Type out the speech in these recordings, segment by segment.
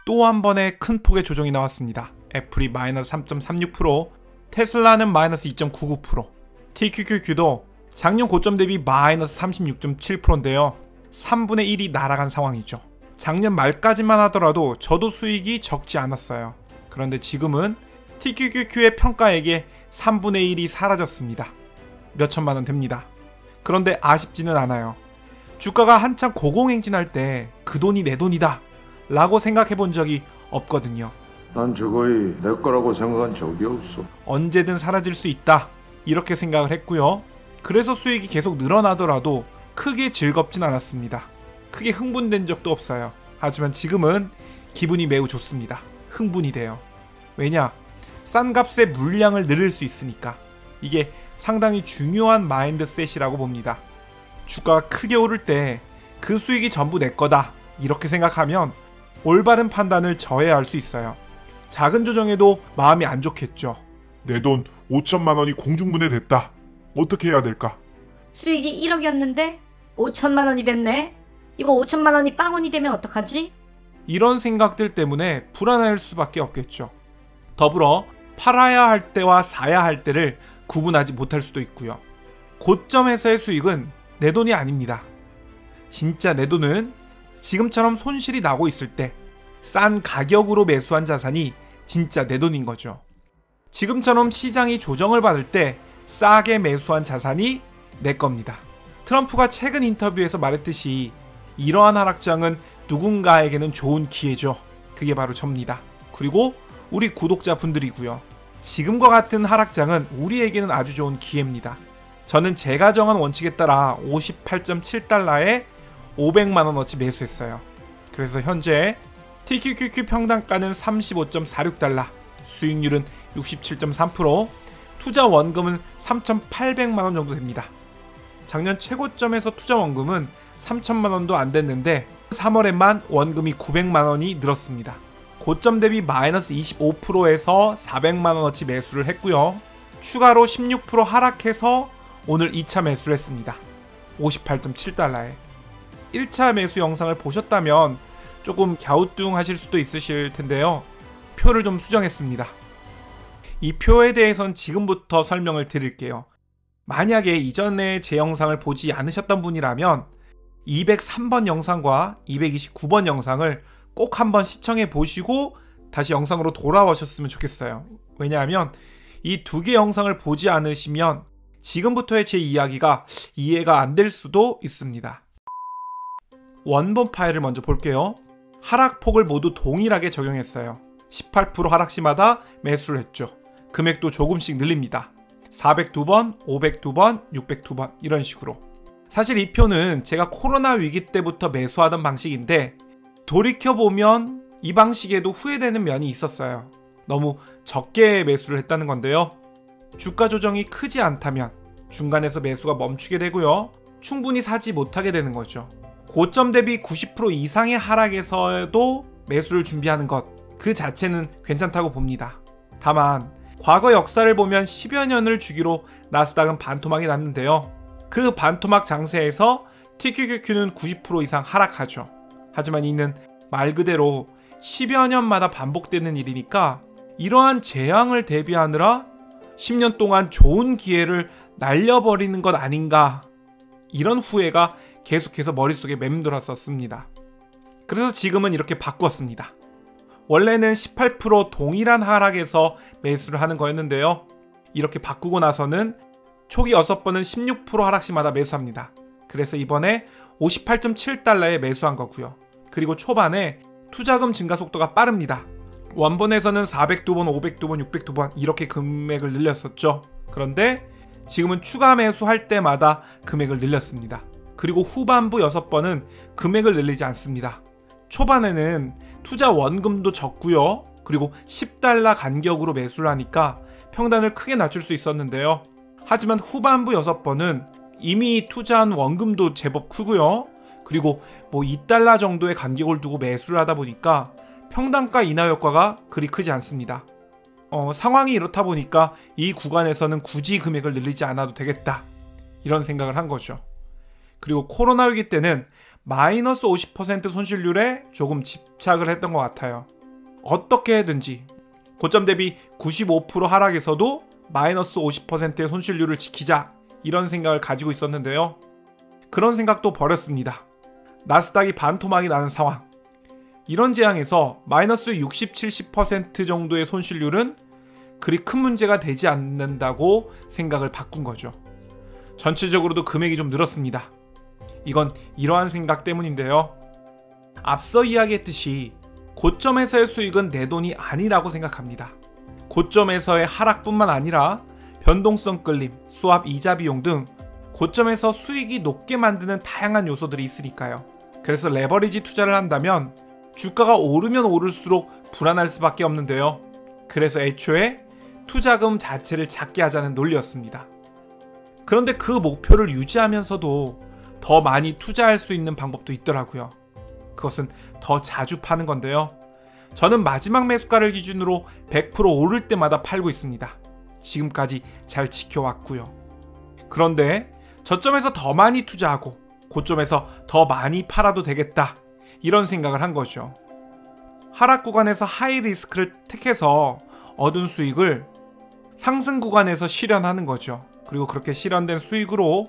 또 한 번의 큰 폭의 조정이 나왔습니다. 애플이 마이너스 3.36%, 테슬라는 마이너스 2.99%, TQQQ도 작년 고점 대비 마이너스 36.7%인데요. 3분의 1이 날아간 상황이죠. 작년 말까지만 하더라도 저도 수익이 적지 않았어요. 그런데 지금은 TQQQ의 평가액의 3분의 1이 사라졌습니다. 몇천만 원 됩니다. 그런데 아쉽지는 않아요. 주가가 한창 고공행진할 때 그 돈이 내 돈이다 라고 생각해 본 적이 없거든요. 난 저거이 내 거라고 생각한 적이 없어. 언제든 사라질 수 있다 이렇게 생각을 했고요. 그래서 수익이 계속 늘어나더라도 크게 즐겁진 않았습니다. 크게 흥분된 적도 없어요. 하지만 지금은 기분이 매우 좋습니다. 흥분이 돼요. 왜냐? 싼 값에 물량을 늘릴 수 있으니까. 이게 상당히 중요한 마인드셋이라고 봅니다. 주가가 크게 오를 때 그 수익이 전부 내 거다 이렇게 생각하면 올바른 판단을 저해야 할 수 있어요. 작은 조정에도 마음이 안 좋겠죠. 내 돈 5천만 원이 공중분해됐다. 어떻게 해야 될까? 수익이 1억이었는데 5천만 원이 됐네. 이거 5천만 원이 빵원이 되면 어떡하지? 이런 생각들 때문에 불안할 수밖에 없겠죠. 더불어 팔아야 할 때와 사야 할 때를 구분하지 못할 수도 있고요. 고점에서의 수익은 내 돈이 아닙니다. 진짜 내 돈은 지금처럼 손실이 나고 있을 때 싼 가격으로 매수한 자산이 진짜 내 돈인 거죠. 지금처럼 시장이 조정을 받을 때 싸게 매수한 자산이 내 겁니다. 트럼프가 최근 인터뷰에서 말했듯이 이러한 하락장은 누군가에게는 좋은 기회죠. 그게 바로 접니다. 그리고 우리 구독자분들이고요. 지금과 같은 하락장은 우리에게는 아주 좋은 기회입니다. 저는 제가 정한 원칙에 따라 58.7달러에 500만원어치 매수했어요. 그래서 현재 TQQQ 평단가는 35.46달러, 수익률은 67.3%, 투자 원금은 3,800만원 정도 됩니다. 작년 최고점에서 투자 원금은 3천만원도 안 됐는데 3월에만 원금이 900만원이 늘었습니다. 고점 대비 마이너스 25%에서 400만원어치 매수를 했고요. 추가로 16% 하락해서 오늘 2차 매수를 했습니다. 58.7달러에 1차 매수 영상을 보셨다면 조금 갸우뚱하실 수도 있으실 텐데요. 표를 좀 수정했습니다. 이 표에 대해선 지금부터 설명을 드릴게요. 만약에 이전에 제 영상을 보지 않으셨던 분이라면 203번 영상과 229번 영상을 꼭 한번 시청해 보시고 다시 영상으로 돌아오셨으면 좋겠어요. 왜냐하면 이 두 개 영상을 보지 않으시면 지금부터의 제 이야기가 이해가 안 될 수도 있습니다. 원본 파일을 먼저 볼게요. 하락폭을 모두 동일하게 적용했어요. 18% 하락 시마다 매수를 했죠. 금액도 조금씩 늘립니다. 402번, 502번, 602번 이런 식으로. 사실 이 표는 제가 코로나 위기 때부터 매수하던 방식인데 돌이켜보면 이 방식에도 후회되는 면이 있었어요. 너무 적게 매수를 했다는 건데요. 주가 조정이 크지 않다면 중간에서 매수가 멈추게 되고요. 충분히 사지 못하게 되는 거죠. 고점 대비 90% 이상의 하락에서도 매수를 준비하는 것 그 자체는 괜찮다고 봅니다. 다만 과거 역사를 보면 10여 년을 주기로 나스닥은 반토막이 났는데요. 그 반토막 장세에서 TQQQ는 90% 이상 하락하죠. 하지만 이는 말 그대로 10여 년마다 반복되는 일이니까 이러한 재앙을 대비하느라 10년 동안 좋은 기회를 날려버리는 것 아닌가, 이런 후회가 계속해서 머릿속에 맴돌았었습니다. 그래서 지금은 이렇게 바꿨습니다. 원래는 18% 동일한 하락에서 매수를 하는 거였는데요. 이렇게 바꾸고 나서는 초기 6번은 16% 하락 시마다 매수합니다. 그래서 이번에 58.7달러에 매수한 거고요. 그리고 초반에 투자금 증가 속도가 빠릅니다. 원본에서는 402번, 502번, 602번 이렇게 금액을 늘렸었죠. 그런데 지금은 추가 매수할 때마다 금액을 늘렸습니다. 그리고 후반부 6번은 금액을 늘리지 않습니다. 초반에는 투자 원금도 적고요. 그리고 10달러 간격으로 매수를 하니까 평단을 크게 낮출 수 있었는데요. 하지만 후반부 6번은 이미 투자한 원금도 제법 크고요. 그리고 뭐 2달러 정도의 간격을 두고 매수를 하다 보니까 평단가 인하 효과가 그리 크지 않습니다. 상황이 이렇다 보니까 이 구간에서는 굳이 금액을 늘리지 않아도 되겠다, 이런 생각을 한 거죠. 그리고 코로나 위기 때는 마이너스 50% 손실률에 조금 집착을 했던 것 같아요. 어떻게 해든지 고점 대비 95% 하락에서도 마이너스 50%의 손실률을 지키자, 이런 생각을 가지고 있었는데요. 그런 생각도 버렸습니다. 나스닥이 반토막이 나는 상황, 이런 재앙에서 마이너스 60, 70% 정도의 손실률은 그리 큰 문제가 되지 않는다고 생각을 바꾼 거죠. 전체적으로도 금액이 좀 늘었습니다. 이건 이러한 생각 때문인데요. 앞서 이야기했듯이 고점에서의 수익은 내 돈이 아니라고 생각합니다. 고점에서의 하락뿐만 아니라 변동성 끌림, 수압 이자 비용 등 고점에서 수익이 높게 만드는 다양한 요소들이 있으니까요. 그래서 레버리지 투자를 한다면 주가가 오르면 오를수록 불안할 수밖에 없는데요. 그래서 애초에 투자금 자체를 작게 하자는 논리였습니다. 그런데 그 목표를 유지하면서도 더 많이 투자할 수 있는 방법도 있더라고요. 그것은 더 자주 파는 건데요. 저는 마지막 매수가를 기준으로 100% 오를 때마다 팔고 있습니다. 지금까지 잘 지켜왔고요. 그런데 저점에서 더 많이 투자하고 고점에서 더 많이 팔아도 되겠다, 이런 생각을 한 거죠. 하락 구간에서 하이 리스크를 택해서 얻은 수익을 상승 구간에서 실현하는 거죠. 그리고 그렇게 실현된 수익으로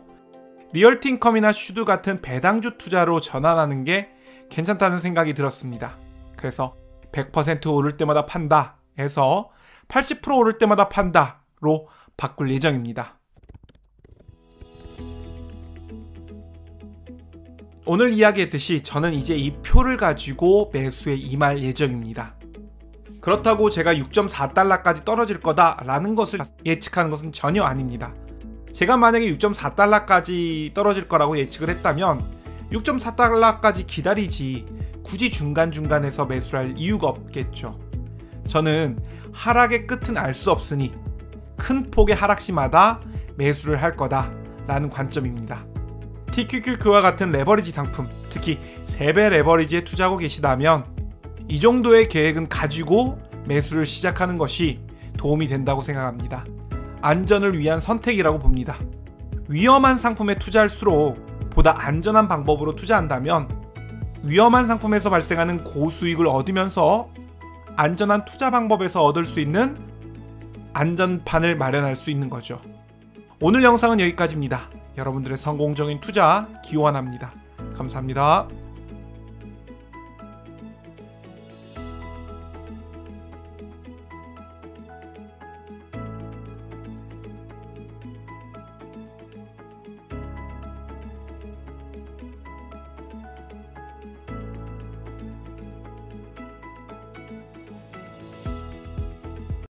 리얼티 인컴이나 슈드 같은 배당주 투자로 전환하는 게 괜찮다는 생각이 들었습니다. 그래서 100% 오를 때마다 판다 해서 80% 오를 때마다 판다로 바꿀 예정입니다. 오늘 이야기했듯이 저는 이제 이 표를 가지고 매수에 임할 예정입니다. 그렇다고 제가 6.4달러까지 떨어질 거다라는 것을 예측하는 것은 전혀 아닙니다. 제가 만약에 6.4달러까지 떨어질 거라고 예측을 했다면 6.4달러까지 기다리지 굳이 중간중간에서 매수를 할 이유가 없겠죠. 저는 하락의 끝은 알 수 없으니 큰 폭의 하락 시마다 매수를 할 거다라는 관점입니다. TQQQ와 같은 레버리지 상품, 특히 3배 레버리지에 투자하고 계시다면 이 정도의 계획은 가지고 매수를 시작하는 것이 도움이 된다고 생각합니다. 안전을 위한 선택이라고 봅니다. 위험한 상품에 투자할수록 보다 안전한 방법으로 투자한다면 위험한 상품에서 발생하는 고수익을 얻으면서 안전한 투자 방법에서 얻을 수 있는 안전판을 마련할 수 있는 거죠. 오늘 영상은 여기까지입니다. 여러분들의 성공적인 투자 기원합니다. 감사합니다.